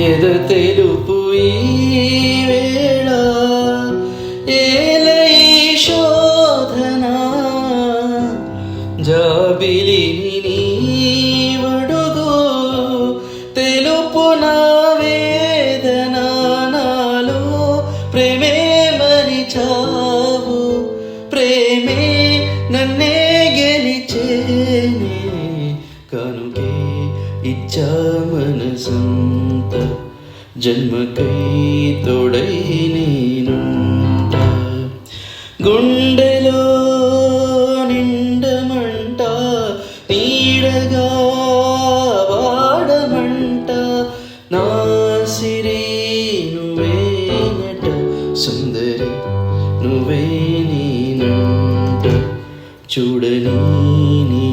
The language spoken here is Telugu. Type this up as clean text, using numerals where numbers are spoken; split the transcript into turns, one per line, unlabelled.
ఎద తెలుపు ఈ వేళ ఏలై శోధన జాబిలిని నీవడుగు తెలుపు నా వేదన నాలో ప్రేమే మరిచావు ప్రేమే నన్నే గెలిచేనే కనుకే ఇచ్చా మనసంత జన్మకై తోడై నేనుంట గుండెలో నిండమంట నీడగా వాడమంట నా సిరి నువ్వేనట సుందరి నువ్వే నేనంట చూడని నీ